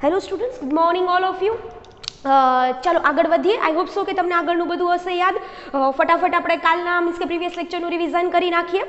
Hello students, good morning all of you. ચાલો આગળ વધીએ. આઈ હોપ સો કે તમને આગળનું બધું હશે યાદ. ફટાફટ આપણે કાલના મીન્સ કે પ્રીવિયસ લેક્ચરનું રિવિઝન કરી નાખીએ.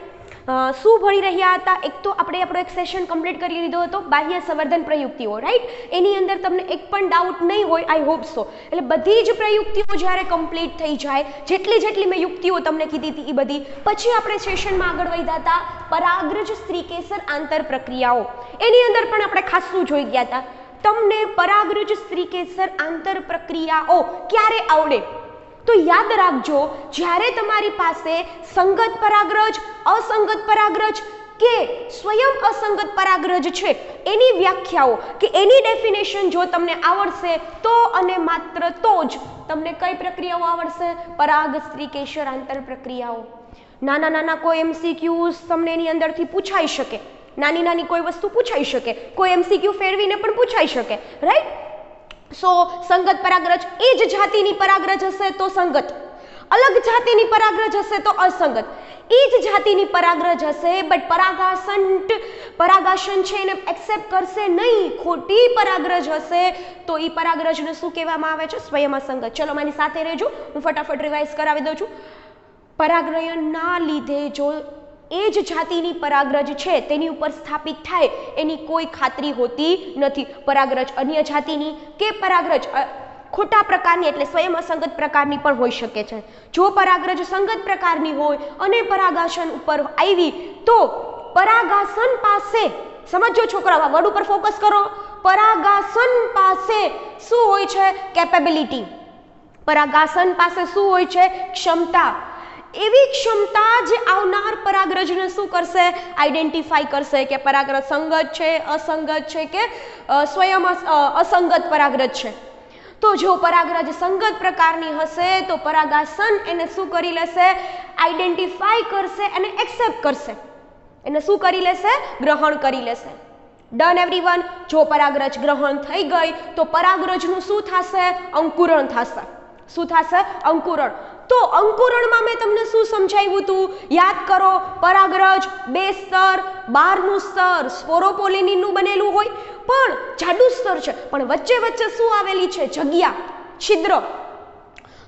શું ભણી રહ્યા હતા? એક તો આપણે આપણો એક સેશન કમ્પ્લીટ કરી લીધો હતો, બાહ્ય સંવર્ધન પ્રયુક્તિઓ, રાઈટ. એની અંદર તમને એક પણ ડાઉટ નહીં હોય, આઈ હોપ સો. એટલે બધી જ પ્રયુક્તિઓ જ્યારે કમ્પ્લીટ થઈ જાય, જેટલી મેં યુક્તિઓ તમને કીધી હતી એ બધી, પછી આપણે સેશનમાં આગળ વધ્યા હતા પરાગરજ સ્ત્રીકેસર આંતર પ્રક્રિયાઓ. એની અંદર પણ આપણે ખાસું જોઈ ગયા હતા. તમને પરાગરજ સ્ત્રીકેસર આંતર પ્રક્રિયાઓ ક્યારે આવડે? તો યાદ રાખજો, જ્યારે તમારી પાસે સંગત પરાગરજ, અસંગત પરાગરજ કે સ્વયં અસંગત પરાગરજ છે, એની વ્યાખ્યાઓ કે એની ડેફિનેશન જો તમને આવડશે તો અને માત્ર તો જ તમને કઈ પ્રક્રિયાઓ આવડશે? પરાગ સ્ત્રીકેસર આંતર પ્રક્રિયાઓ. નાના કોઈ એમસીક્યુઝ તમને એની અંદરથી પૂછાઈ શકે, નાની કોઈ વસ્તુ પૂછાઈ શકે, કોઈ એમસીક્યુ ફેરવીને પણ પૂછાઈ શકે, રાઈટ. સો સંગત પરાગરજ એ જ જાતિની પરાગરજ હશે તો સંગત, અલગ જાતિની પરાગરજ હશે તો અસંગત. એ જ જાતિની પરાગરજ હશે બટ પરાગાશન છે એને એક્સેપ્ટ કરશે નહીં, ખોટી પરાગરજ હશે તો એ પરાગરજને શું કહેવામાં આવે છે? સ્વયં અસંગત. ચલો મારી સાથે રહેજો, હું ફટાફટ રિવાઇઝ કરાવી દઉં છું. પરાગરયણના લીધે જો એ જ જાતિની પરાગરજ છે તેની ઉપર સ્થાપિત થાય એની કોઈ ખાતરી હોતી નથી. પરાગરજ અન્ય જાતિની કે પરાગરજ ખોટા પ્રકારની એટલે સ્વયં અસંગત પ્રકારની પણ હોઈ શકે છે. જો પરાગરજ સંગત પ્રકારની હોય અને પરાગાશન ઉપર આવી તો પરાગાસન પાસે, સમજો છોકરાઓ, વર્ડ ઉપર ફોકસ કરો. પરાગાસન પાસે શું હોય છે? કેપેબિલિટી. પરાગાસન પાસે શું હોય છે? ક્ષમતા. એવી ક્ષમતા જે આવનાર પરાગરજને શું કરશે? આઈડેન્ટિફાઈ કરશે કે પરાગરજ સંગત છે, અસંગત છે કે સ્વયં અસંગત પરાગરજ છે. તો જો પરાગરજ સંગત પ્રકારની હશે તો પરાગાસન એને શું કરી લેશે? આઈડેન્ટિફાઈ કરશે અને એક્સેપ્ટ કરશે. એને શું કરી લેશે? ગ્રહણ કરી લેશે. Done everyone. જો પરાગરજ ગ્રહણ થઈ ગઈ તો પરાગરજનું શું થશે? અંકુરણ થશે. શું થશે? અંકુરણ. તો અંકુરણમાં મેં તમને શું સમજાવ્યું હતું? યાદ કરો, પરાગરજ બે સ્તર, બહારનું સ્તર સ્પોરોપોલિનનું બનેલું હોય, પણ જાડું સ્તર છે, પણ વચ્ચે શું આવેલી છે? જગ્યા, છિદ્ર.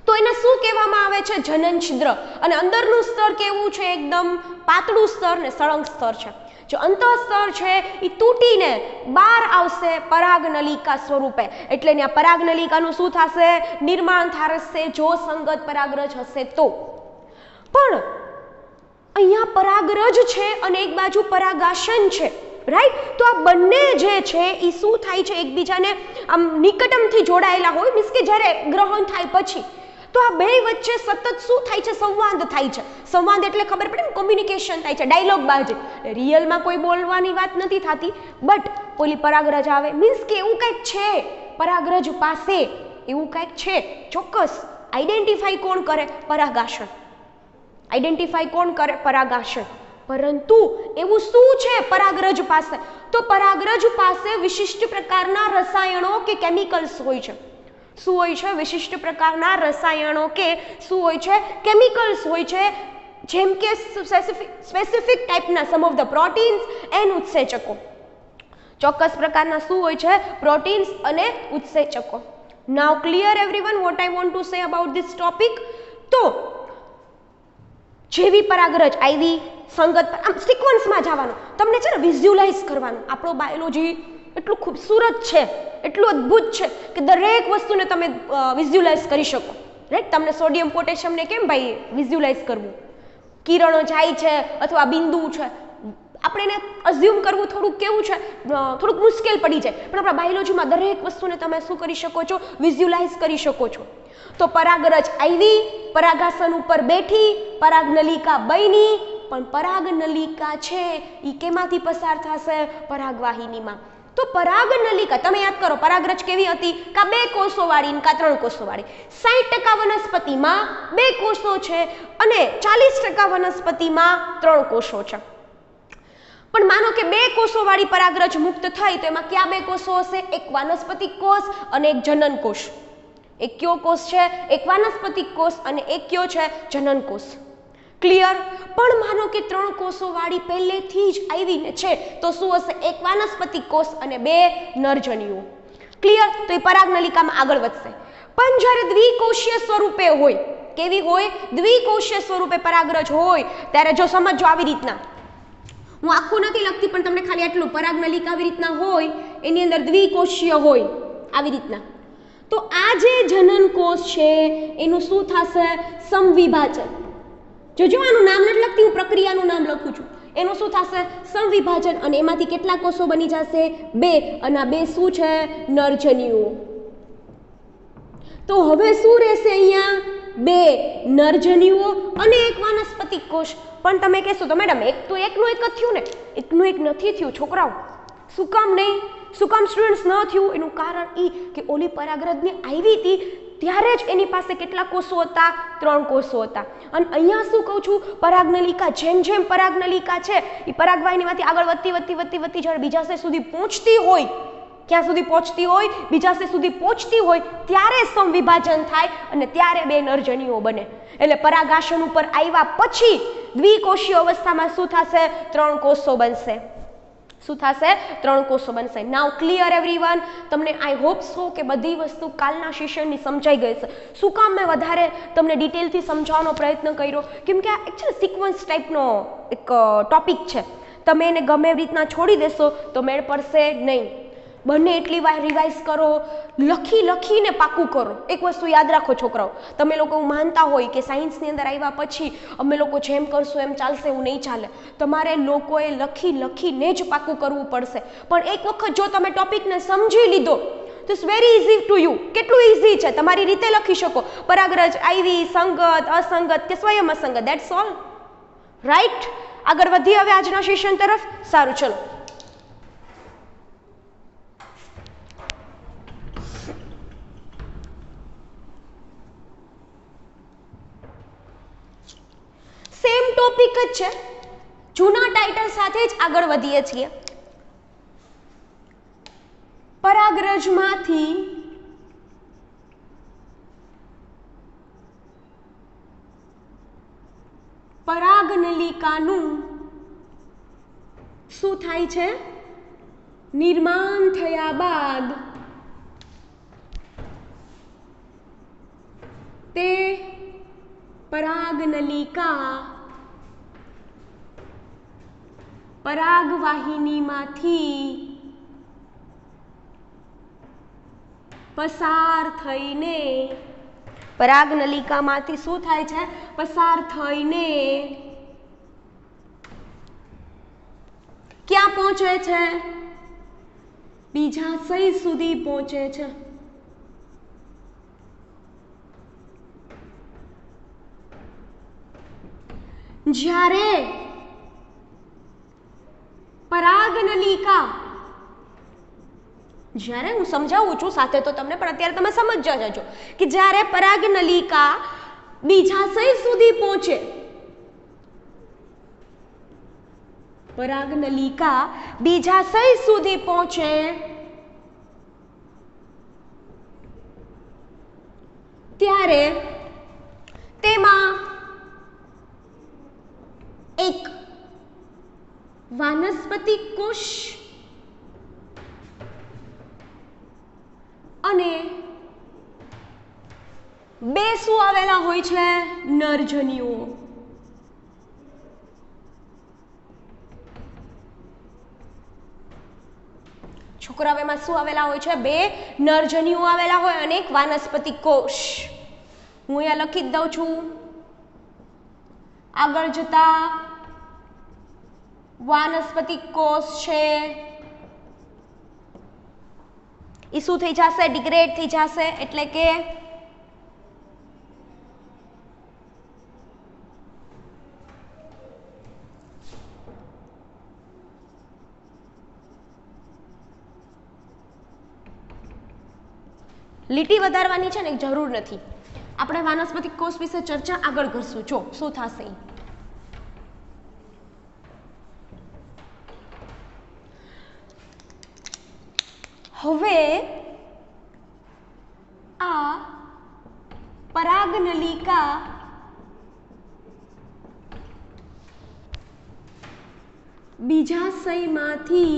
તો એને શું કહેવામાં આવે છે? જનન છિદ્ર. અને અંદરનું સ્તર કેવું છે? એકદમ પાતળું સ્તર ને સળંગ સ્તર છે. જો અંતઃસ્તર છે એ તૂટીને બહાર આવશે પરાગનલિકા સ્વરૂપે, એટલે ત્યાં પરાગનલિકાનું શું થશે? નિર્માણ થશે જો સંગત પરાગરજ હશે તો. પણ અહીંયા પરાગરજ છે અને એક બાજુ પરાગાશન છે, રાઈટ. તો આ બંને જે છે એ શું થાય છે? એકબીજાને આમ નિકટમથી જોડાયેલા હોય, મીન્સ કે જ્યારે ગ્રહણ થાય પછી તો આ બે વચ્ચે સતત શું થાય છે? સંવાદ થાય છે. સંવાદ એટલે ખબર પડે ને, કોમ્યુનિકેશન થાય છે, ડાયલોગ બાજી. રિયલમાં કોઈ બોલવાની વાત નથી થતી, બટ ઓલી પરાગરજ આવે મીન્સ કે એવું કંઈક છે પરાગરજ પાસે, એવું કંઈક છે ચોક્કસ. આઈડેન્ટિફાઈ કોણ કરે? પરાગાશન. આઈડેન્ટિફાઈ કોણ કરે? પરાગાશન. પરંતુ એવું શું છે પરાગરજ પાસે? તો પરાગરજ પાસે વિશિષ્ટ પ્રકારના રસાયણો કે કેમિકલ્સ હોય છે. શું હોય છે? વિશિષ્ટ પ્રકારના રસાયણો કે શું હોય છે? કેમિકલ્સ હોય છે, જેમ કે સ્પેસિફિક ટાઈપના some of the proteins and ઉત્સેચકો. ચોક્કસ પ્રકારના શું હોય છે? પ્રોટીન્સ અને ઉત્સેચકો. Now clear everyone what I want to say about this topic? તો જેવી પરાગરજ આવી, સંગત, આમ સિક્વન્સમાં જવાનું, તમને છે ને વિઝ્યુલાઇઝ કરવાનું. આપણો બાયોલોજી એટલું ખૂબસૂરત છે, એટલું અદ્ભુત છે કે દરેક વસ્તુને તમે વિઝ્યુલાઇઝ કરી શકો, રાઈટ. તમને સોડિયમ પોટેશિયમને કેમ ભાઈ વિઝ્યુલાઇઝ કરવું? કિરણો જાય છે અથવા બિંદુ છે, આપણે એને અઝ્યુમ કરવું થોડુંક કેવું છે? થોડુંક મુશ્કેલ પડી જાય. પણ આપણા બાયોલોજીમાં દરેક વસ્તુને તમે શું કરી શકો છો? વિઝ્યુલાઇઝ કરી શકો છો. તો પરાગરજ આવી, પરાગાસન ઉપર બેઠી, પરાગનલિકા બની, પણ પરાગનલિકા છે એ કેમાંથી પસાર થશે? પરાગવાહિનીમાં. તો પરાગનલિકા તમે યાદ કરો, પરાગરજ કેવી હતી? કા બે કોષો વાળી કા ત્રણ કોષો વાળી. 60% વનસ્પતિમાં બે કોષો છે અને 40% વનસ્પતિમાં ત્રણ કોષો છે. પણ માનો કે બે કોષો વાળી પરાગરજ મુક્ત થઈ તો એમાં કયા બે કોષો હશે? એક વાનસ્પતિક કોષ અને એક જનન કોષ. એક કયો કોષ છે? એક વાનસ્પતિક કોષ અને એક કયો છે? જનન કોષ. ક્લિયર? પણ માનો કે ત્રણ કોષો વાળી પહેલેથી જ આવીને છે તો શું હશે? એક વાનસ્પતિક કોષ અને બે નરજન્યુઓ. ક્લિયર? તો એ પરાગનલિકામાં આગળ વધશે. પણ જ્યારે દ્વિકોષીય સ્વરૂપે હોય, કેવી હોય? દ્વિકોષીય સ્વરૂપે પરાગરજ હોય ત્યારે જો સમજો આવી રીતના, હું આખું નથી લખતી પણ તમને ખાલી એટલું, પરાગનલિકા આવી રીતના હોય, એની અંદર દ્વિકોષીય હોય આવી રીતના, તો આ જે જનનકોષ છે એનું શું થશે? સમવિભાજન. જો આનું નામ નથી લખતી, હું પ્રક્રિયાનું નામ લખું છું. એનું શું થશે? સમવિભાજન. અને એમાંથી કેટલા કોષો બની જશે? 2. અને આ 2 શું છે? નરજન્યુઓ. તો હવે શું રહેશે અહીંયા? 2 નરજન્યુઓ અને એક વાનસ્પતિક કોષ. પણ તમે કહેશો તો મેડમ એક તો એકનું એક જ થયું ને? એકનું એક નથી થયું છોકરાઓ. શું કામ નહીં? શું કામ સ્ટુડન્ટ્સ ન થયું? એનું કારણ એ કે ઓલી પરાગરજને આવી હતી ત્યારે જ એની પાસે કેટલા કોષો હતા? 3 કોષો હતા. અને અહીંયા શું કહું છું? પરાગનલિકા જેમ જેમ પરાગનલિકા છે એ પરાગવાહિનીમાંથી આગળ વધતી જ્યારે બીજાશય સુધી પહોંચતી હોય, ક્યાં સુધી પહોંચતી હોય? બીજાશય સુધી પહોંચતી હોય ત્યારે સમવિભાજન થાય અને ત્યારે 2 નરજન્યુઓ બને. એટલે પરાગાસન ઉપર આવ્યા પછી દ્વિકોષીય અવસ્થામાં શું થશે? 3 કોષો બનશે. શું થશે? 3 કોષો બનશે. નાઉ ક્લિયર એવરીવન? તમને આઈ હોપ સો કે બધી વસ્તુ કાલના સેશનની સમજાઈ ગઈ છે. શું કામ મેં વધારે તમને ડિટેલથી સમજાવવાનો પ્રયત્ન કર્યો? કેમ કે આ એકચ્યુઅલી સિક્વન્સ ટાઈપનો એક ટોપિક છે. તમે એને ગમે એવી રીતના છોડી દેશો તો મેળ પડશે નહીં. બંને એટલી વાર રિવાઇઝ કરો, લખીને પાકું કરો. એક વસ્તુ યાદ રાખો છોકરાઓ, તમે લોકો માનતા હોય કે સાયન્સની અંદર આવ્યા પછી અમે લોકો જેમ કરશું એમ ચાલશે, એવું નહીં ચાલે. તમારે લોકોએ લખીને જ પાકું કરવું પડશે. પણ એક વખત જો તમે ટોપિકને સમજી લીધો તો it's very easy to you. કેટલું ઇઝી છે, તમારી રીતે લખી શકો. પરાગરજ આવી, સંગત, અસંગત કે સ્વયં અસંગત, ધેટ્સ ઓલ. રાઈટ? આગળ વધીએ હવે આજના સેશન તરફ. સારું, ચલો. સેમ ટોપિક જ છે, જૂના ટાઇટલ સાથે જ આગળ વધીએ છીએ. પરાગરજમાંથી પરાગનલિકાનું શું થાય છે? નિર્માણ થયા બાદ તે પરાગનલિકા પરાગવાહિનીમાંથી પસાર થઈને, પરાગનલિકામાંથી શું થાય છે? પસાર થઈને ક્યાં પહોંચે છે? બીજાશય સુધી પહોંચે છે. જ્યારે પરાગનલિકા, જ્યારે હું સમજાવું છું સાથે તો તમને, પણ અત્યારે તમે સમજ્યા જજો કે જ્યારે પરાગનલિકા બીજાશય સુધી પહોંચે, પરાગનલિકા બીજાશય સુધી પહોંચે ત્યારે તેમાં એક વાનસ્પતિક કોષ અને 2 શું આવેલા હોય છે? નરજન્યુઓ. છોકરાઓ એમાં શું આવેલા હોય છે? 2 નરજન્યુઓ આવેલા હોય અને એક વાનસ્પતિક કોષ. હું અહીંયા લખી જ દઉં છું. આગળ જતા વાનસ્પતિક કોષ છે એ શું થઈ જશે? ડિગ્રેડ થઈ જશે. એટલે કે લીટી વધારવાની છે ને જરૂર નથી. આપણે વાનસ્પતિક કોષ વિશે ચર્ચા આગળ કરશું. જો શું થશે. હવે આ પરાગનલિકા બીજાશયમાંથી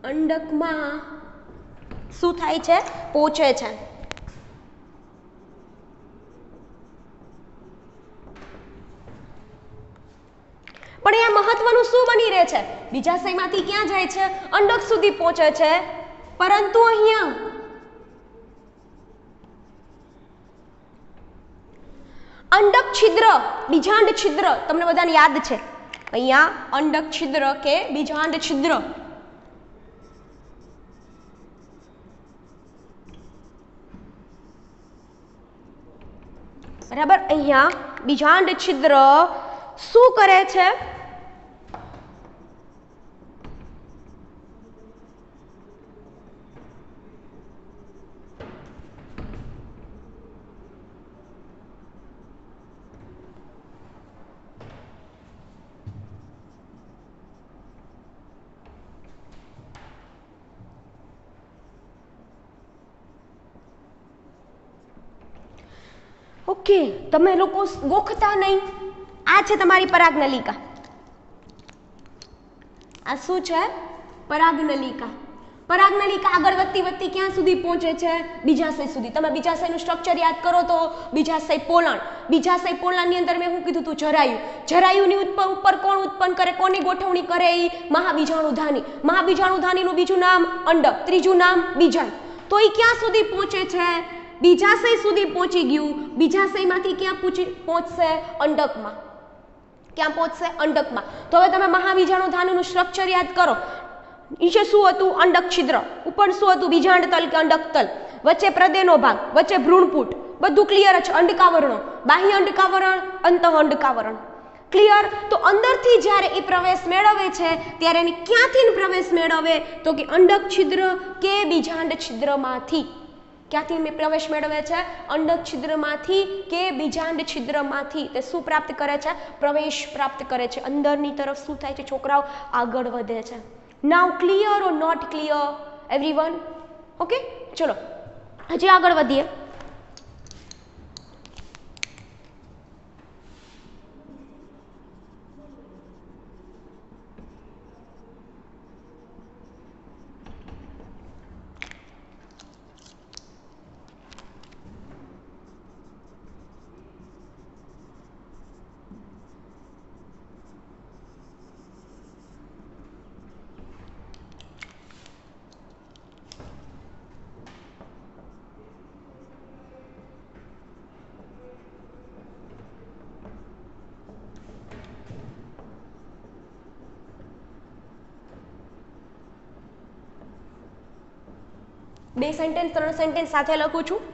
અંડકમાં શું થાય છે? પહોંચે છે. પણ અહીંયા મહત્વનું શું બની રહે છે? બીજાશયમાંથી ક્યાં જાય છે? અંડક સુધી પહોંચે છે. પરંતુ અહીંયા અંડક છિદ્ર, બીજાંડ છિદ્ર તમને બધાને યાદ છે. અહીંયા અંડક છિદ્ર કે બીજાંડ છિદ્ર, બરાબર. અહીંયા બીજાંડ છિદ્ર શું કરે છે? ઓકે, તમે લોકો ગોખતા નહીં. આ છે તમારી પરાગનલિકા. આ શું છે? પરાગનલિકા. પરાગનલિકા આગળ વધતી વધતી ક્યાં સુધી પહોંચે છે? બીજાશય સુધી. તમે બીજાશયનું સ્ટ્રક્ચર યાદ કરો તો બીજાશય પોલણ. બીજાશય પોલણની અંદર મેં શું કીધું હતું? જરાયુ. જરાયુની ઉપર કોણ ઉત્પન્ન કરે? કોની ગોઠવણી કરે? એ મહાબીજાણુધાની. મહાબીજાણુધાનીનું બીજું નામ અંડક, ત્રીજું નામ બીજાંડ. તો એ ક્યાં સુધી પહોંચે છે? બીજાશય સુધી પહોંચી ગયું. બીજાશયમાંથી ક્યાં પહોંચશે? અંડકમાં. ક્યાં પહોંચશે? અંડકમાં. તો હવે તમે મહાબીજાણુધાનીનું સ્ટ્રક્ચર યાદ કરો. નીચે શું હતું? અંડક છિદ્ર. ઉપર શું હતું? બીજાંડ તલ કે અંડક તલ. વચ્ચે પ્રદેનો ભાગ, વચ્ચે ભ્રૂણપૂટ. બધું ક્લિયર છે. અંડકાવરણો, બાહ્ય અંડકાવરણ, અંતઃ અંડકાવરણ. ક્લિયર? તો અંદરથી જ્યારે એ પ્રવેશ મેળવે છે ત્યારે એને ક્યાંથી પ્રવેશ મેળવે? તો કે અંડક છિદ્ર કે બીજાંડ છિદ્રમાંથી. ક્યાંથી પ્રવેશ મેળવે છે? અંડક છિદ્રમાંથી કે બીજાંડ છિદ્રમાંથી. તે શું પ્રાપ્ત કરે છે? પ્રવેશ પ્રાપ્ત કરે છે. અંદરની તરફ શું થાય છે છોકરાઓ? આગળ વધે છે. Now clear or not clear everyone? Okay, ચલો હજી આગળ વધીએ. બે સેન્ટેન્સ, ત્રણ સેન્ટેન્સ સાથે લખું છું.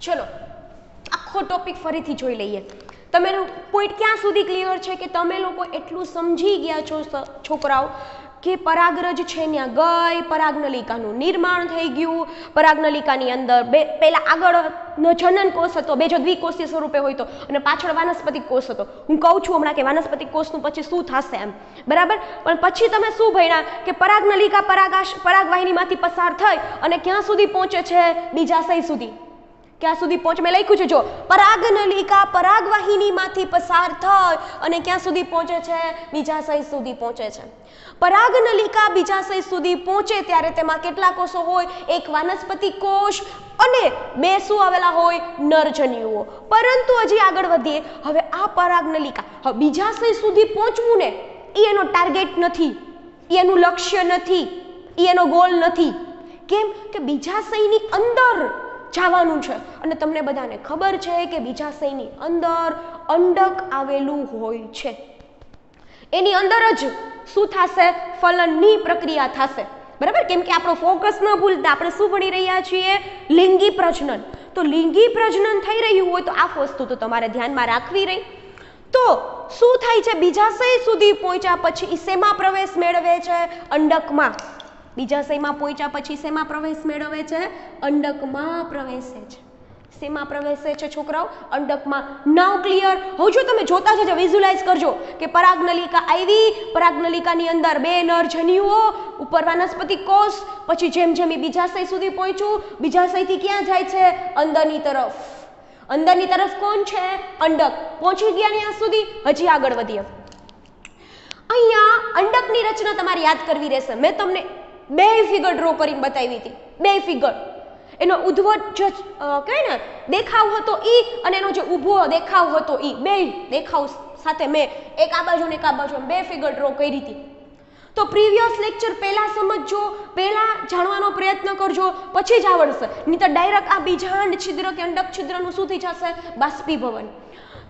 ચલો આખો ટોપિક ફરીથી જોઈ લઈએ. તમે પોઈન્ટ ક્યાં સુધી ક્લિયર છે કે તમે લોકો એટલું સમજી ગયા છો છોકરાઓ કે પરાગરજ છે ત્યાં ગઈ, પરાગનલિકાનું નિર્માણ થઈ ગયું, પરાગનલિકાની અંદર પહેલા આગળ જનન કોષ હતો, બીજો દ્વિકોષીય સ્વરૂપે હોય તો, અને પાછળ વાનસ્પતિક કોષ હતો. હું કહું છું હમણાં કે વાનસ્પતિક કોષનું પછી શું થશે એમ, બરાબર. પણ પછી તમે શું ભણ્યા કે પરાગનલિકા પરાગવાહિનીમાંથી પસાર થઈ અને ક્યાં સુધી પહોંચે છે? બીજાશય સુધી. ક્યાં સુધી પહોંચે? મેં લખ્યું છે જો, પરાગનલિકા પરાગવાહિનીમાંથી પસાર થઈ અને ક્યાં સુધી પહોંચે છે? બીજાશય સુધી પહોંચે છે. પરાગનલિકા બીજાશય સુધી પહોંચે ત્યારે તેમાં કેટલા કોષો હોય? એક વાનસ્પતિક કોષ અને બે શું આવેલા હોય? નરજન્યુઓ. પરંતુ હજી આગળ વધીએ. હવે આ પરાગનલિકા હવે બીજાશય સુધી પહોંચવું ને, એ એનો ટાર્ગેટ નથી, એ એનું લક્ષ્ય નથી, એ એનો ગોલ નથી. કેમ કે બીજાશયની અંદર જવાનું છે. અને તમને બધાને ખબર છે કે બીજાશયની અંદર અંડક આવેલું હોય છે. એની અંદર જ શું થશે? ફલનની પ્રક્રિયા થશે, બરાબર. કેમ કે આપણો ફોકસ ન ભૂલતા આપણે શું ભણી રહ્યા છીએ? લિંગી પ્રજનન. તો લિંગી પ્રજનન થઈ રહ્યું હોય તો આ વસ્તુ તો તમારે ધ્યાનમાં રાખવી રહી. તો શું થાય છે? બીજાશય સુધી પહોંચ્યા પછી એ શેમાં પ્રવેશ મેળવે છે? અંડકમાં. બીજાશયમાં પહોંચ્યા પછી શેમાં પ્રવેશ મેળવે છે? અંડકમાં પ્રવેશે છે. શેમાં પ્રવેશે છે છોકરાઓ? અંડકમાં. નાઉ ક્લિયર? હવે જો તમે જોતા જજો, વિઝ્યુલાઇઝ કરજો કે પરાગનલિકા આવી, પરાગનલિકાની અંદર બે નરજન્યુઓ, ઉપર વાનસ્પતિક કોષ, પછી જેમ જેમ એ બીજાશય સુધી પહોંચ્યું, બીજાશયથી ક્યાં જાય છે? અંદરની તરફ. અંદરની તરફ કોણ છે? અંડક. પહોંચી ગયા ત્યાં સુધી? હજી આગળ વધીએ. અહીંયા અંડકની રચના તમારે યાદ કરવી રહેશે. મેં તમને બે ફિગર ડ્રો કરીને બતાવી હતી. બે ફિગર. એનો ઉદ્ભવ જે કહે ને દેખાવ હતો ઈ, અને એનો જે ઊભો દેખાવ હતો ઈ, બે દેખાવ સાથે મેં એક આ બાજુ ને એક આ બાજુ બે ફિગર ડ્રો કરી હતી. તો પ્રીવિયસ લેક્ચર પહેલા સમજજો, પહેલા જાણવાનો પ્રયત્ન કરજો, પછી જ આવડશે. નહીં તો ડાયરેક્ટ આ બીજાંડ છિદ્ર કે અંડક છિદ્રનું શું થઈ જશે? બાષ્પીભવન.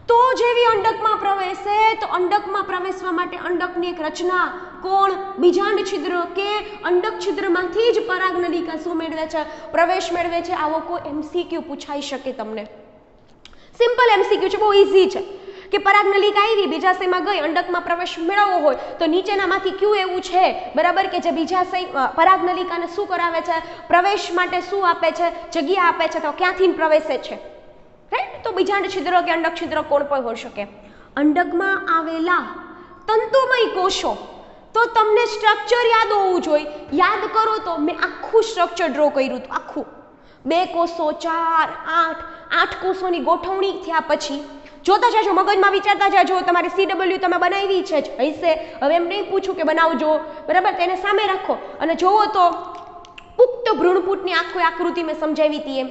તો જેવી અંડકમાં પ્રવેશે તો અંડકમાં પ્રવેશવા માટે અંડકની એક રચના કોણ? બીજાંડ છિદ્ર કે અંડક છિદ્રમાંથી જ પરાગનલિકા શું મેળવે છે? પ્રવેશ મેળવે છે. આવો કોઈ MCQ પૂછાઈ શકે તમને. સિમ્પલ MCQ છે, બહુ ઈઝી છે કે પરાગનલિકા આવી, બીજાશયમાં ગઈ, અંડકમાં પ્રવેશ મેળવવો હોય તો નીચેનામાંથી કયું એવું છે, બરાબર, કે જે બીજાશય પરાગનલિકાને શું કરાવે છે? પ્રવેશ માટે શું આપે છે? જગ્યા આપે છે. તો ક્યાંથી પ્રવેશે છે? રાઈટ. તો બીજાંડ છિદ્ર કે અંડક છિદ્ર કોણ પણ હોઈ શકે? અંડકમાં આવેલા તંતુમય કોષો. તો તમને સ્ટ્રક્ચર યાદ હોવું જોઈએ. યાદ કરો તો મેં આખું સ્ટ્રક્ચર ડ્રો કર્યું હતું, આખું. 2 કોષો, 4, 8 કોષોની ગોઠવણી થયા પછી જોતા જાજો, મગજમાં વિચારતા જાજો. તમારી CW તમે બનાવી છે જ હશે. હવે એમ નહીં પૂછું કે બનાવજો, બરાબર. તેને સામે રાખો અને જોવો તો પુખ્ત ભ્રૂણપૂટની આખી આકૃતિ મેં સમજાવી હતી એમ.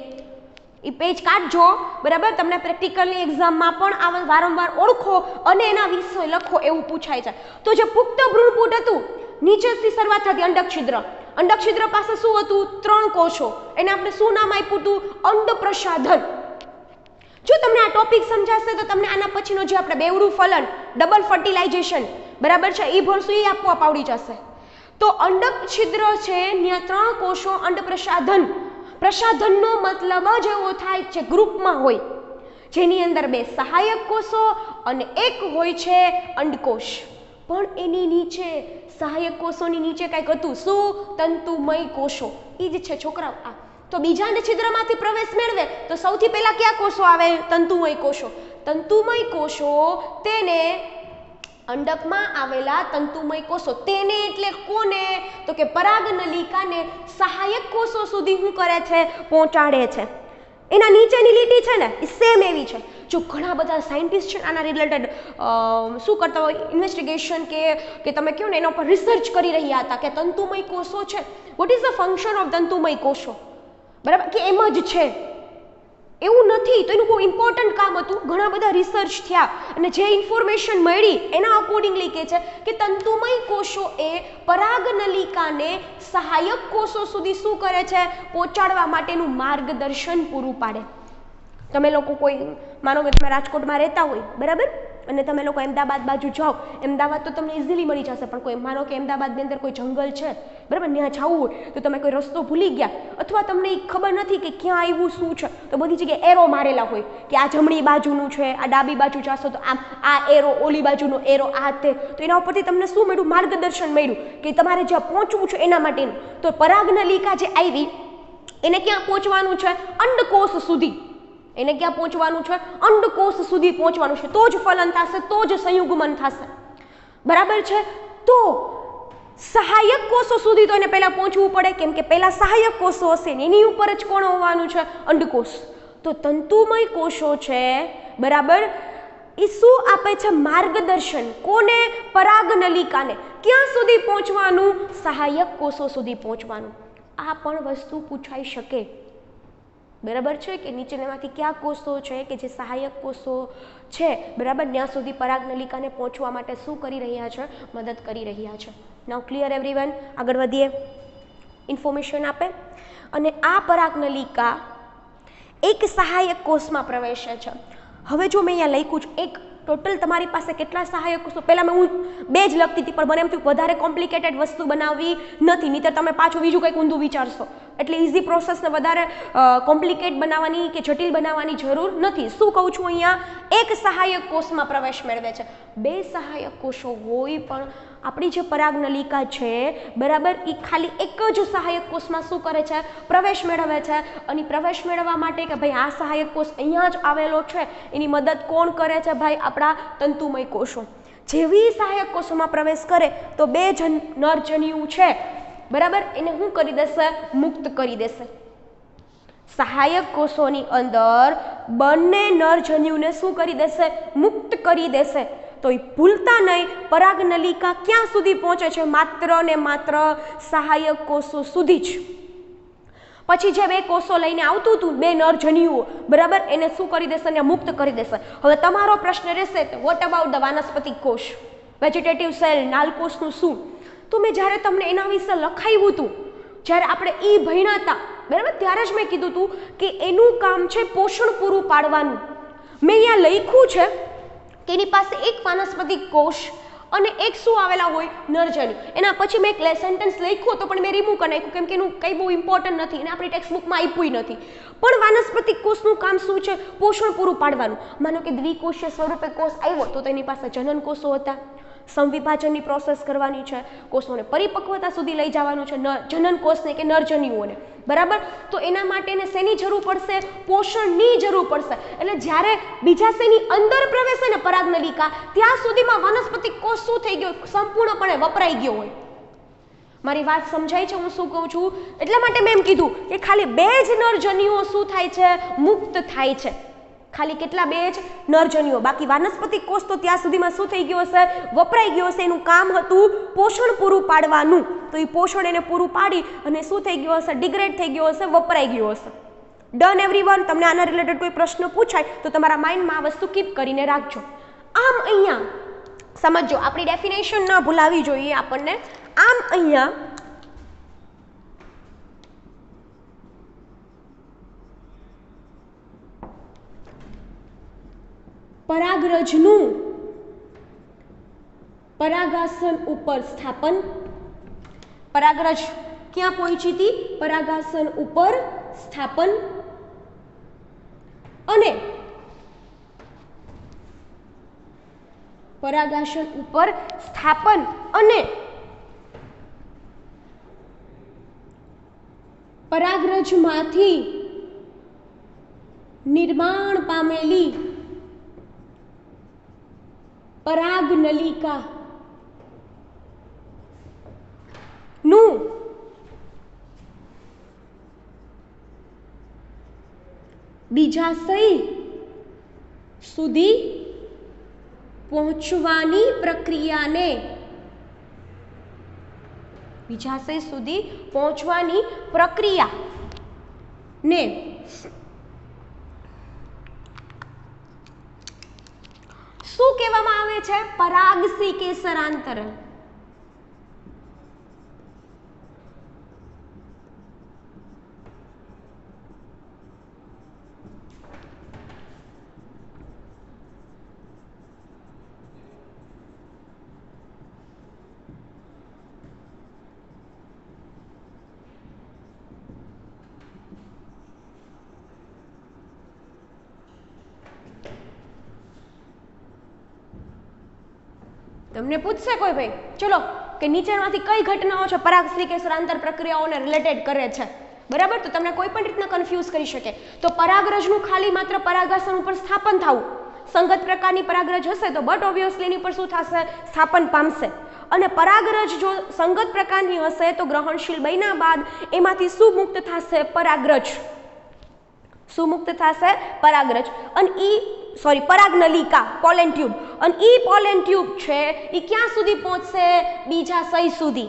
એ પેજ કાઢજો, બરાબર. તમને પ્રેક્ટિકલની એક્ઝામમાં પણ વારંવાર ઓળખો અને એના વિશે લખો, એવું પૂછાય છે. તો જે પુખ્ત ભ્રૂણપૂટ હતું, નીચેથી શરૂઆત થતી અંડક છિદ્ર. અંડક છિદ્ર પાસે શું હતું? 3 કોષો. એને આપણે શું નામ આપ્યું હતું? અંડપ્રસાધન. જો તમને આ ટોપિક સમજાશે તો તમને આના પછીનો જે આપણે બેવડું ફલન, ડબલ ફર્ટિલાઇઝેશન, બરાબર છે, એ ભણશું, એ આપવા આવડી જશે. તો અંડક છિદ્ર છે, ત્યાં 3 કોષો, અંડપ્રસાધન. પ્રસાધનનો મતલબ જ એવો થાય છે ગ્રુપમાં હોય, જેની અંદર 2 સહાયક કોષો અને એક હોય છે અંડકોષ. પણ એની નીચે સહાયક કોષોની નીચે કંઈક હતું. શું? તંતુમય કોષો. એ જ છે છોકરાઓ આ. તો બીજાંડ છિદ્રમાંથી પ્રવેશ મેળવે તો સૌથી પહેલા કયા કોષો આવે? તંતુમય કોષો. તંતુમય કોષો, તેને અંડકમાં આવેલા તંતુમય કોષો, તેને એટલે કોને? તો કે પરાગનલિકાને સહાયક કોષો સુધી શું કરે છે? પહોંચાડે છે. એના નીચેની લીટી છે ને એ સેમ એવી છે. જો ઘણા બધા સાયન્ટિસ્ટ છે આના રિલેટેડ શું કરતા હોય? ઇન્વેસ્ટિગેશન કે તમે કહો ને એના પર રિસર્ચ કરી રહ્યા હતા કે તંતુમય કોષો છે, what is the function of તંતુમય કોષો, બરાબર, કે એમ જ છે એવું નથી. તો એનું બહુ ઇમ્પોર્ટન્ટ કામ હતું. ઘણા બધા રિસર્ચ થયા અને જે ઇન્ફોર્મેશન મળી એના અકોર્ડિંગલી કહે છે કે તંતુમય કોષો એ પરાગનલિકાને સહાયક કોષો સુધી શું કરે છે? પહોંચાડવા માટેનું માર્ગદર્શન પૂરું પાડે. તમે લોકો કોઈ માનો કે તમે રાજકોટમાં રહેતા હોય, બરાબર, અને તમે લોકો અમદાવાદ બાજુ જાઓ, અમદાવાદ તો તમને ઇઝીલી મળી જશે, પણ કોઈ માનો કે અમદાવાદની અંદર કોઈ જંગલ છે, બરાબર, ત્યાં જવું હોય તો તમે કોઈ રસ્તો ભૂલી ગયા અથવા તમને ખબર નથી કે ક્યાં આવ્યું શું છે, તો બધી જગ્યાએ એરો મારેલા હોય કે આ જમણી બાજુનું છે, આ ડાબી બાજુ જાશો તો આમ આ એરો, ઓલી બાજુનો એરો, આ તે, તો એના ઉપરથી તમને શું મળ્યું? માર્ગદર્શન મળ્યું કે તમારે જ્યાં પહોંચવું છે એના માટેનું. તો પરાગનલિકા જે આવી એને ક્યાં પહોંચવાનું છે? અંડકોષ સુધી. એને ક્યાં પહોંચવાનું છે? અંડકોષ સુધી પહોંચવાનું છે. તો જ ફલન થશે, તો જ સંયુગ્મન થશે, બરાબર છે. તો સહાયક કોષો સુધી તો એને પહેલા પહોંચવું પડે, કેમ કે પહેલા સહાયક કોષો હશે ને એની ઉપર જ કોણ હોવાનું છે? અંડકોષ. તો તંતુમય કોષો છે, બરાબર, એ શું આપે છે? માર્ગદર્શન. કોને? પરાગનલિકાને. ક્યાં સુધી પહોંચવાનું? સહાયક કોષો સુધી પહોંચવાનું. આ પણ વસ્તુ પૂછાઈ શકે, બરાબર છે, કે નીચેનામાંથી કયા કોષો છે કે જે સહાયક કોષો છે, બરાબર, ત્યાં સુધી પરાગનલિકાને પહોંચવા માટે શું કરી રહ્યા છે? મદદ કરી રહ્યા છે. Now clear everyone? આગળ વધીએ. ઇન્ફોર્મેશન આપે અને આ પરાગનલિકા એક સહાયક કોષમાં પ્રવેશે છે. હવે જો મેં અહીંયા લખ્યું છે એક, ટોટલ તમારી પાસે કેટલા સહાયક કોષો? પહેલાં હું 2 જ લખતી હતી, પણ મને એમ થયું વધારે કોમ્પ્લિકેટેડ વસ્તુ બનાવવી નથી, નહીંતર તમે પાછું બીજું કંઈક ઊંધું વિચારશો. એટલે ઇઝી પ્રોસેસને વધારે કોમ્પ્લિકેટ બનાવવાની કે જટિલ બનાવવાની જરૂર નથી. શું કહું છું અહીંયા? એક સહાયક કોષમાં પ્રવેશ મેળવે છે. 2 સહાયક કોષો હોય પણ આપણી જે પરાગનલિકા છે, બરાબર, એ ખાલી એક જ સહાયક કોષમાં શું કરે છે? પ્રવેશ મેળવે છે. અને પ્રવેશ મેળવવા માટે કે ભાઈ આ સહાયક કોષ અહીંયા જ આવેલો છે, એની મદદ કોણ કરે છે? ભાઈ આપણા તંતુમય કોષો. જેવી સહાયક કોષોમાં પ્રવેશ કરે તો 2 નરજન્યુ છે, બરાબર, એને શું કરી દેશે? મુક્ત કરી દેશે. સહાયક કોષોની અંદર બંને નરજન્યુને શું કરી દેશે? મુક્ત કરી દેશે. તો એ ભૂલતા નહીં, પરાગનલિકા ક્યાં સુધી પહોંચે છે? માત્ર ને માત્ર સહાયક કોષો સુધી જ. પછી જે 2 કોષો લઈને આવતું હતું, 2 નરજન્યુઓ, બરાબર, એને શું કરી દેશે? ને મુક્ત કરી દેશે. હવે તમારો પ્રશ્ન રહેશે, વોટ અબાઉટ ધ વાનસ્પતિક કોષ, વેજીટેટિવ સેલ, નાલકોષનું શું? તો મેં જ્યારે તમને એના વિશે લખાવ્યું હતું, જ્યારે આપણે એ ભણ્યા હતા, બરાબર, ત્યારે જ મેં કીધું હતું કે એનું કામ છે પોષણ પૂરું પાડવાનું. મેં અહીંયા લખ્યું છે કે એની પાસે એક વાનસ્પતિક કોષ અને એક શું આવેલા હોય? નરજન્યુ. એના પછી મેં એક સેન્ટેન્સ લખ્યું હતું, પણ મેં રિમૂવ કરી નાખ્યું, કેમ કે એનું કંઈ બહુ ઇમ્પોર્ટન્ટ નથી અને આપણી ટેક્સ્ટ બુકમાં આપ્યું નથી. પણ વાનસ્પતિક કોષનું કામ શું છે? પોષણ પૂરું પાડવાનું. માનો કે દ્વિકોષીય સ્વરૂપે કોષ આવ્યો તો તેની પાસે જનન કોષો હતા, સંવિભાજનની પ્રોસેસ કરવાની છે, કોષોને પરિપક્વતા સુધી લઈ જવાનું છે, જનન કોષને કે નરજન્યુઓને, બરાબર. તો એના માટે એને શેની જરૂર પડશે? પોષણની જરૂર પડશે. એટલે જ્યારે બીજા શેની અંદર પ્રવેશે ને પરાગનલિકા, ત્યાં સુધીમાં વાનસ્પતિક કોષ શું થઈ ગયો? સંપૂર્ણપણે વપરાઈ ગયો હોય. મારી વાત સમજાય છે હું શું કહું છું? એટલા માટે મેં એમ કીધું કે ખાલી 2 જ નરજન્યુઓ શું થાય છે? મુક્ત થાય છે. ખાલી કેટલા? 2 જ નરજન્યુઓ. બાકી વાનસ્પતિક કોષ તો ત્યાં સુધીમાં શું થઈ ગયો હશે? વપરાઈ ગયો હશે. એનું કામ હતું પોષણ પૂરું પાડવાનું. તો એ પોષણ એને પૂરું પાડી અને શું થઈ ગયો હશે? ડિગ્રેડ થઈ ગયો હશે, વપરાઈ ગયો હશે. Done everyone? તમને આના રિલેટેડ કોઈ પ્રશ્ન પૂછાય તો તમારા માઇન્ડમાં આ વસ્તુ કીપ કરીને રાખજો. આમ અહીંયા સમજો, આપણી ડેફિનેશન ના ભૂલાવી જોઈએ આપણને. આમ અહીંયા પરાગરજનું પરાગાસન ઉપર સ્થાપન. પરાગરજ ક્યાં પહોંચી હતી? પરાગાસન ઉપર સ્થાપન. અને પરાગાસન ઉપર સ્થાપન અને પરાગરજમાંથી નિર્માણ પામેલી પરાગનલિકા નું બીજાશય સુધી પહોંચવાની પ્રક્રિયાને બીજાશય સુધી પહોંચવાની પ્રક્રિયાને શું કહેવામાં આવે છે? પરાગશિકેસરાંતરણ. તમને પૂછશે કોઈ ભાઈ, ચલો કે નીચેમાંથી કઈ ઘટનાઓ છે પરાગ સ્ત્રીકેસર આંતર પ્રક્રિયાઓને રિલેટેડ કરે છે, બરાબર? તો તમને કોઈ પણ રીતના કન્ફ્યુઝ કરી શકે. તો પરાગરજનું ખાલી માત્ર પરાગાસન ઉપર સ્થાપન થવું, સંગત પ્રકારની પરાગરજ હશે તો બટ ઓબ્વિયસલી એની પર શું થશે? સ્થાપન પામશે. અને પરાગરજ જો સંગત પ્રકારની હશે તો ગ્રહણશીલ બન્યા બાદ એમાંથી શું મુક્ત થશે? પરાગરજ. શું મુક્ત થશે? પરાગરજ. અને પરાગનલિકા, પોલેન ટ્યુબ. અને ઈ પોલેન ટ્યુબ છે એ ક્યાં સુધી પહોંચશે? બીજાશય સુધી.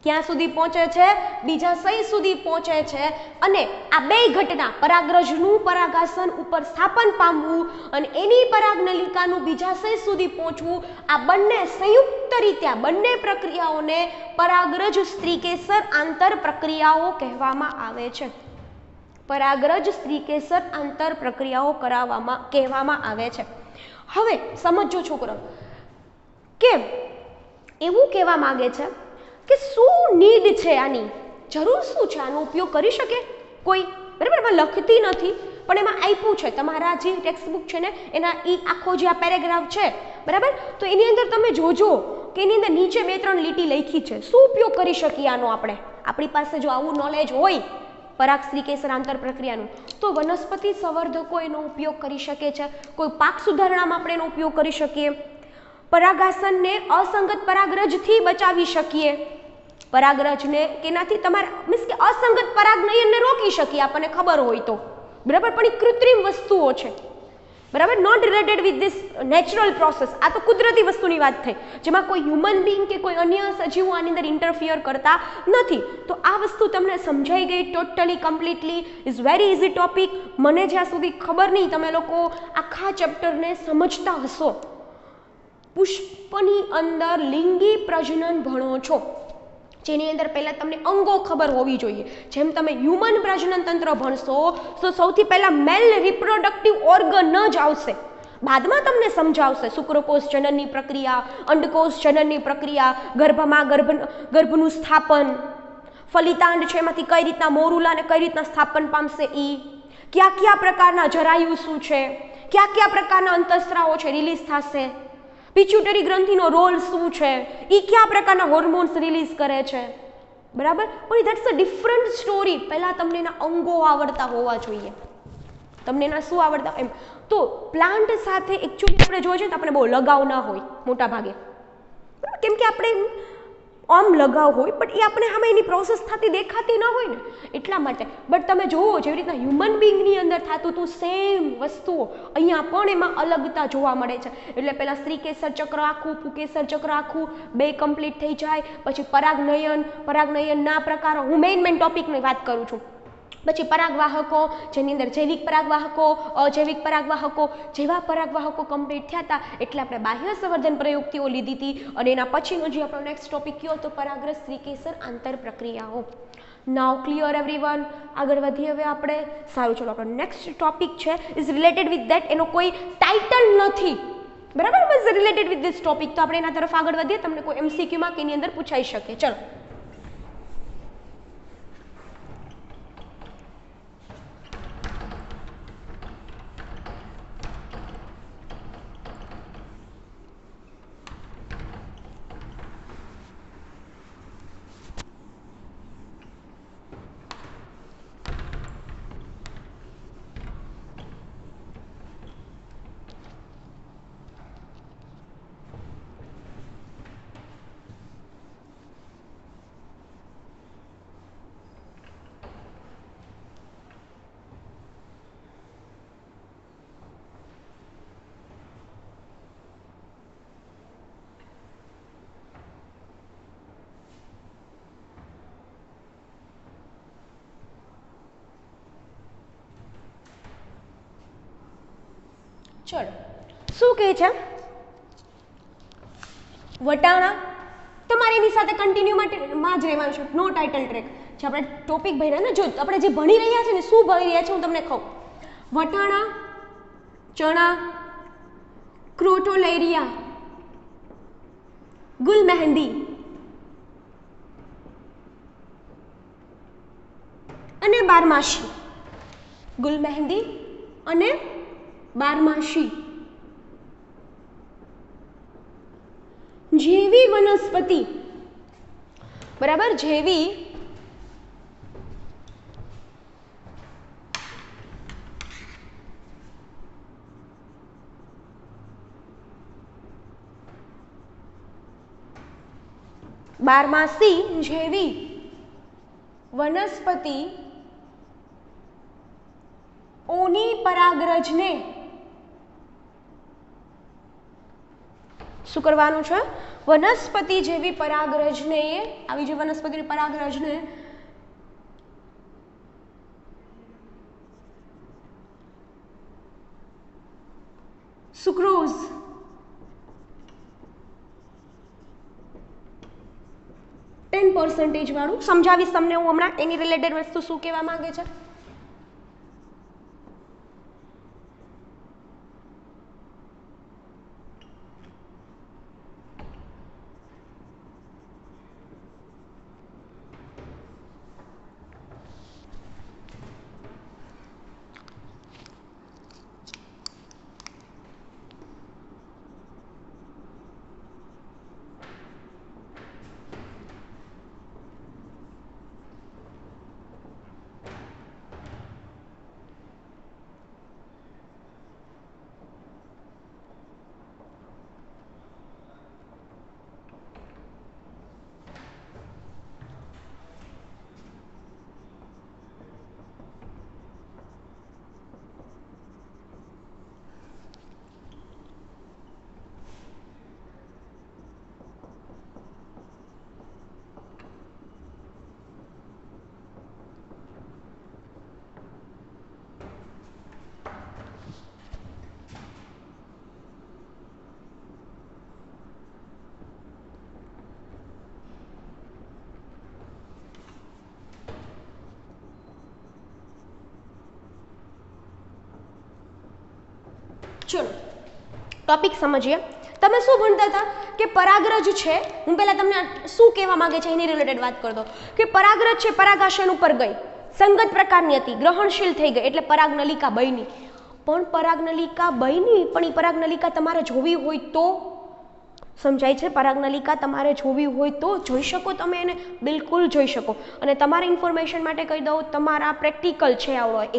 ક્યાં સુધી પહોંચે છે? બીજાશય સુધી પહોંચે છે. અને આ બે ઘટના, પરાગરજનું પરાગાસન ઉપર સ્થાપન પામવું અને એની પરાગનલિકાનું બીજાશય સુધી પહોંચવું, આ બંને સંયુક્ત રીતે આ બંને પ્રક્રિયાઓને પરાગરજ સ્ત્રીકેસર આંતર પ્રક્રિયાઓ કહેવામાં આવે છે. પરાગરજ સ્ત્રીકેસર આંતર પ્રક્રિયાઓ કહેવામાં આવે છે. હવે સમજો છોકરો કે એવું કહેવા માંગે છે કે શું નીડ છે, આની જરૂર શું છે, આનો ઉપયોગ કરી શકે કોઈ? બરાબર, એમાં લખતી નથી પણ એમાં આપ્યું છે. તમારા જે ટેક્સ્ટ બુક છે ને એના આખો જે આ પેરેગ્રાફ છે, બરાબર, તો એની અંદર તમે જોજો કે એની અંદર નીચે 2-3 લીટી લખી છે. શું ઉપયોગ કરી શકીએ આનો આપણે? આપણી પાસે જો આવું નોલેજ હોય પરાગ સ્ત્રીકેસર આંતર પ્રક્રિયાનું, તો વનસ્પતિ સંવર્ધકો એનો ઉપયોગ કરી શકે છે. કોઈ પાક સુધારણામાં આપણે એનો ઉપયોગ કરી શકીએ. પરાગાસનને અસંગત પરાગરજથી બચાવી શકીએ. પરાગરજને કેનાથી? તમારે મીન્સ કે અસંગત પરાગનયનને રોકી શકીએ આપણને ખબર હોય તો, બરાબર. પણ એ કૃત્રિમ વસ્તુઓ છે, બરાબર, not related with this natural process. આ તો કુદરતી વસ્તુની વાત થઈ જેમાં કોઈ હ્યુમન બીંગ કે કોઈ અન્ય સજીવો આની અંદર ઇન્ટરફિયર કરતા નથી. તો આ વસ્તુ તમને સમજાઈ ગઈ totally completely? Is very easy topic. મને જ્યાં સુધી ખબર નહીં તમે લોકો આખા ચેપ્ટરને સમજતા હશો. પુષ્પની અંદર લિંગી પ્રજનન ભણો છો, જેની અંદર પહેલાં તમને અંગો ખબર હોવી જોઈએ. જેમ તમે હ્યુમન પ્રજનન તંત્ર ભણશો તો સૌથી પહેલાં મેલ રિપ્રોડક્ટિવ ઓર્ગન જ આવશે. બાદમાં તમને સમજાવશે શુક્રકોષ જનનની પ્રક્રિયા, અંડકોષ જનનની પ્રક્રિયા, ગર્ભમાં ગર્ભનું સ્થાપન, ફલિતાંડ છે એમાંથી કઈ રીતના મોરુલા અને કઈ રીતના સ્થાપન પામશે, કયા પ્રકારના જરાયુ શું છે, કયા પ્રકારના અંતઃસ્ત્રાવો છે રિલીઝ થશે, પિચ્યુટરી ગ્રંથિનો રોલ શું છે, કયા પ્રકારના હોર્મોન્સ રિલીઝ કરે છે, બરાબર. પણ ધેટ્સ અ ડિફરન્ટ સ્ટોરી. પહેલાં તમને એના અંગો આવડતા હોવા જોઈએ. તમને એના શું આવડતા એમ. તો પ્લાન્ટ સાથે એકચ્યુઅલી આપણે જોઈએ છે તો આપણે બહુ લગાવ ના હોય મોટા ભાગે, કેમ કે આપણે આમ લગાવ હોય પણ એ આપણે સામે એની પ્રોસેસ થતી દેખાતી ન હોય ને એટલા માટે. બટ તમે જુઓ જેવી રીતના હ્યુમન બિંગની અંદર થતું હતું સેમ વસ્તુઓ અહીંયા પણ એમાં અલગતા જોવા મળે છે. એટલે પહેલાં સ્ત્રીકેસર ચક્ર આખું, પુકેસર ચક્ર આખું, બે કમ્પ્લીટ થઈ જાય. પછી પરાગનયનના પ્રકારો, હું મેઇન ટોપિકની વાત કરું છું. પછી પરાગવાહકો, જેની અંદર જૈવિક પરાગવાહકો, અજૈવિક પરાગવાહકો, જેવા પરાગવાહકો કમ્પ્લીટ થયા હતા એટલે આપણે બાહ્ય સંવર્ધન પ્રયુક્તિઓ લીધી હતી. અને એના પછીનો જે આપણો નેક્સ્ટ ટોપિક કયો તો પરાગરજ સ્ત્રીકેસર આંતર પ્રક્રિયાઓ. નાવ ક્લિયર એવરીવન? આગળ વધીએ હવે આપણે. સારું, ચલો આપણો નેક્સ્ટ ટોપિક છે ઇઝ રિલેટેડ વિથ ધેટ. એનો કોઈ ટાઇટલ નથી, બરાબર, is related with this topic. તો આપણે એના તરફ આગળ વધીએ. તમને કોઈ MCQમાં કે એની અંદર પૂછાઈ શકે. ચલો ચલો શું કહે છે? વટાણા તમારે એની સાથે કન્ટિન્યુમાં જ રહેવાનું છે. નો ટાઇટલ ટ્રેક. જે આપણે ટોપિક ભણ્યા ને, જો આપણે જે ભણી રહ્યા છે ને, શું ભણી રહ્યા છે હું તમને કહું. વટાણા, ચણા, ક્રોટોલેરિયા, ગુલમહેંદી અને બારમાસી. ગુલમહેંદી અને બારમાસી. જેવી વનસ્પતિ, બરાબર, જેવી બારમાસી જેવી વનસ્પતિ ઓની પરાગરજને શું કરવાનું છે? વનસ્પતિ જેવી પરાગરજને, આવી જે વનસ્પતિની પરાગરજને સુક્રોઝ %, વાળું સમજાવીશ તમને હું હમણાં, એની રિલેટેડ વસ્તુ શું કહેવા માંગે છે. ચલો ટોપિક સમજીએ. તમે શું ભણતા હતા કે પરાગરજ છે, હું પહેલા તમને શું કહેવા માંગે છે એની રિલેટેડ વાત કરતો કે પરાગરજ છે પરાગાશયન ઉપર ગઈ, સંગત પ્રકારની હતી, ગ્રહણશીલ થઈ ગઈ એટલે પરાગનલિકા બની. પણ પરાગનલિકા બની, પણ એ પરાગનલિકા તમારે જોવી હોય તો સમજાય છે? પરાગનલિકા તમારે જોવી હોય તો જોઈ શકો તમે એને, બિલકુલ જોઈ શકો. અને તમારા ઇન્ફોર્મેશન માટે કહી દઉં, તમારા પ્રેક્ટિકલ છે આવડો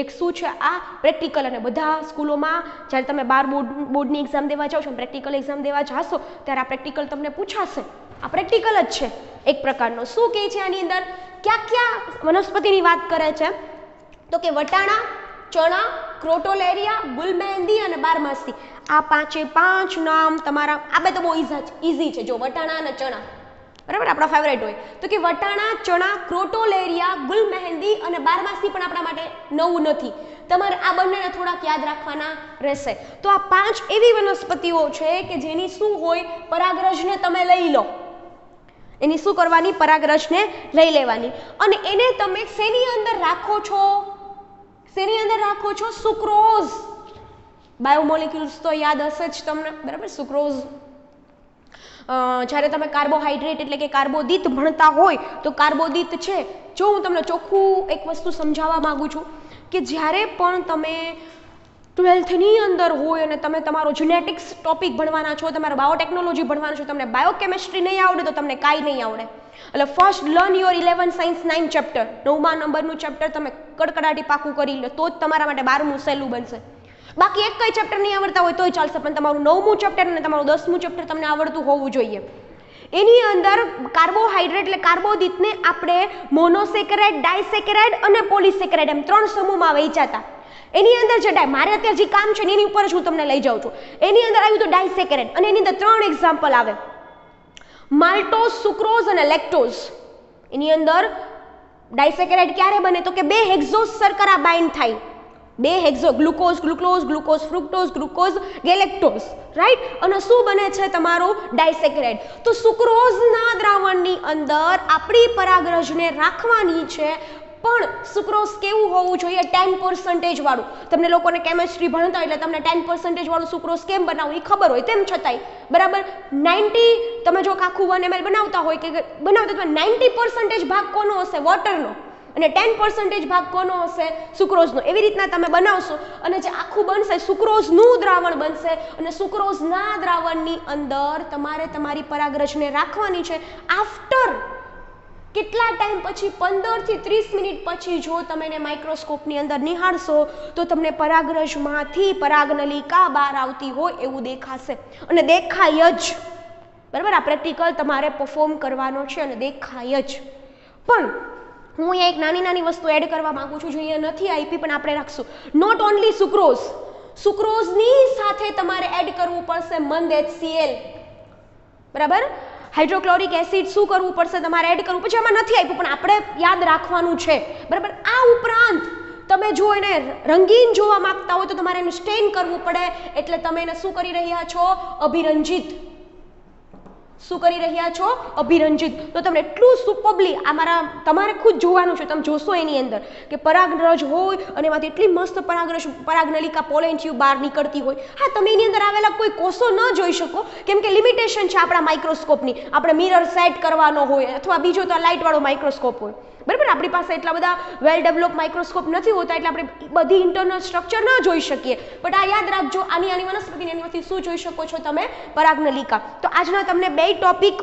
એક શું છે આ પ્રેક્ટિકલ. અને બધા સ્કૂલોમાં જ્યારે તમે બોર્ડની એક્ઝામ દેવા જાઓ છો, પ્રેક્ટિકલ એક્ઝામ દેવા જાશો ત્યારે આ પ્રેક્ટિકલ તમને પૂછાશે. આ પ્રેક્ટિકલ જ છે એક પ્રકારનો. શું કહે છે આની અંદર, ક્યાં વનસ્પતિની વાત કરે છે? તો કે વટાણા, ચણા, ક્રોટોલેરિયા, ગુલમેહંદી અને બારમાસી. આ પાંચે પાંચ નામ તમારા, આ બે તો બહુ ઇઝી છે. જો વટાણા અને ચણા, બરાબર, આપણા ફેવરેટ હોય. તો કે વટાણા, ચણા, ક્રોટોલેરિયા, ગુલમેહંદી અને બારમાસી પણ આપણા માટે નવું નથી. તમારે આ બંનેને થોડાક યાદ રાખવાના રહેશે. તો આ પાંચ એવી વનસ્પતિઓ છે કે જેની શું હોય, પરાગરજને તમે લઈ લો. એની શું કરવાની? પરાગરજને લઈ લેવાની. અને એને તમે શેની અંદર રાખો છો? શેની અંદર રાખો છો? સુક્રોઝ. બાયોમોલિક્યુલ્સ તો યાદ હશે જ તમને, બરાબર. સુક્રોઝ જ્યારે તમે કાર્બોહાઈડ્રેટ એટલે કે કાર્બોદિત ભણતા હોય તો કાર્બોદિત છે. જો હું તમને ચોખ્ખું એક વસ્તુ સમજાવવા માંગુ છું કે જ્યારે પણ તમે 12thની અંદર હોય અને તમે તમારો જેનેટિક્સ ટોપિક ભણવાના છો, તમારે બાયોટેકનોલોજી ભણવાના છો, તમને બાયોકેમિસ્ટ્રી નહીં આવડે તો તમને કાંઈ નહીં આવડે. એટલે first learn your 11 science 9 chapter, 9મા નંબરનું ચેપ્ટર તમે કડકડાટી પાકું કરી લો તો જ તમારા માટે 12મું સહેલું બનશે. બાકી એક કઈ ચેપ્ટર નહીં આવડતા હોય તોય ચાલશે, પણ તમારું 9મું ચેપ્ટર અને તમારું 10મું ચેપ્ટર તમને આવડતું હોવું જોઈએ. એની અંદર કાર્બોહાઈડ્રેટ એટલે કાર્બોદિતને આપણે મોનોસેકેરાઇડ, ડાયસેકેરાઇડ અને પોલિસેકેરાઇડ એમ 3 સમૂહમાં વહેંચાતા. એની અંદર જે મારે અત્યારે જે કામ છે એની ઉપર જ હું તમને લઈ જાઉં છું. એની અંદર આવ્યું તો ડાયસેકેરાઇડ, અને એની અંદર 3 એક્ઝામ્પલ આવે, માલ્ટોઝ, સુક્રોઝ અને લેક્ટોઝ. એની અંદર ડાયસેકેરાઇડ ક્યારે બને? તો કે 2 હેક્ઝોઝ શર્કરા બાઇન્ડ થાય, 2 hexose, glucose, glucose, fructose, glucose, galactose, right. અને શું બને છે તમારું? ડાયસેકેરાઇડ. તો સુક્રોઝના દ્રાવણની અંદર આપણી પરાગરજને રાખવાની છે, પણ સુક્રોઝ કેવું હોવું જોઈએ? 10% વાળું. તમને લોકોને કેમિસ્ટ્રી ભણતા એટલે તમને 10% વાળું સુક્રોઝ કેમ બનાવવું એ ખબર હોય, તેમ છતાંય બરાબર 90, તમે જો આખું 1 ml બનાવતા હોય કે બનાવતા તો 90% ભાગ કોનો હશે? વોટરનો. અને 10% ભાગ કોનો હશે? સુક્રોઝનો. એવી રીતના તમે બનાવશો અને જે આખું બનશે સુક્રોઝનું દ્રાવણ બનશે અને સુક્રોઝના દ્રાવણની અંદર તમારે તમારી પરાગરજને રાખવાની છે. આફ્ટર કેટલા ટાઈમ પછી? 15 થી 30 મિનિટ પછી જો તમે એને માઇક્રોસ્કોપની અંદર નિહાળશો તો તમને પરાગરજમાંથી પરાગનલિકા બહાર આવતી હોય એવું દેખાશે અને દેખાય જ. બરાબર, આ પ્રેક્ટિકલ તમારે પરફોર્મ કરવાનો છે અને દેખાય જ. પણ હું અહીંયા એક નાની નાની વસ્તુ એડ કરવા માંગુ છું, જો અહીંયા નથી આપી પણ આપણે રાખશું. નોટ ઓનલી સુક્રોઝ, સુક્રોઝની સાથે તમારે એડ કરવું પડશે મંદ HCl. બરાબર, હાઇડ્રોક્લોરિક એસિડ શું કરવું પડશે? તમારે એડ કરવું. પછી આમાં નથી આપ્યું પણ આપણે યાદ રાખવાનું છે. બરાબર, આ ઉપરાંત તમે જો એને રંગીન જોવા માંગતા હોય તો તમારે એનું સ્ટેન કરવું પડે. એટલે તમે એને શું કરી રહ્યા છો? અભિરંજિત. શું કરી રહ્યા છો? અભિરંજિત. તો તમને એટલું સુપરબલી તમારે ખુદ જોવાનું છે. તમે જોશો એની અંદર કે પરાગરજ હોય અને એમાંથી એટલી મસ્ત પરાગનલિકા પોલેન ટ્યુબ બહાર નીકળતી હોય. હા, તમે એની અંદર આવેલા કોઈ કોષો ન જોઈ શકો કેમ કે લિમિટેશન છે આપણા માઇક્રોસ્કોપની. આપણે મિરર સેટ કરવાનો હોય અથવા બીજો તો લાઇટ વાળો માઇક્રોસ્કોપ હોય. બરાબર, આપણી પાસે એટલા બધા વેલ ડેવલપ માઇક્રોસ્કોપ નથી હોતા એટલે આપણે બધી ઇન્ટરનલ સ્ટ્રક્ચર ન જોઈ શકીએ. બટ આ યાદ રાખજો, આની વનસ્પતિની એમાંથી શું જોઈ શકો છો તમે? પરાગનલિકા. તો આજના તમને બે ટોપિક,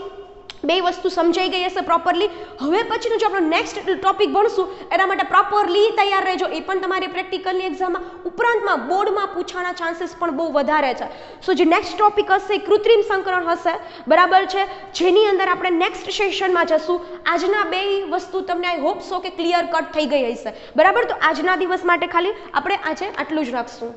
બે વસ્તુ સમજાઈ ગઈ હશે પ્રોપરલી. હવે પછીનો જો આપણો નેક્સ્ટ ટોપિક ભણશું એના માટે પ્રોપરલી તૈયાર રહેજો. એ પણ તમારી પ્રેક્ટિકલની એક્ઝામમાં ઉપરાંતમાં બોર્ડમાં પૂછવાના ચાન્સીસ પણ બહુ વધારે છે. સો જે નેક્સ્ટ ટોપિક હશે કૃત્રિમ સંકરણ હશે. બરાબર છે, જેની અંદર આપણે નેક્સ્ટ સેશનમાં જશું. આજના બે વસ્તુ તમને આઈ હોપ સો કે ક્લિયર કટ થઈ ગઈ હશે. બરાબર, તો આજના દિવસ માટે ખાલી આપણે આજે આટલું જ રાખશું.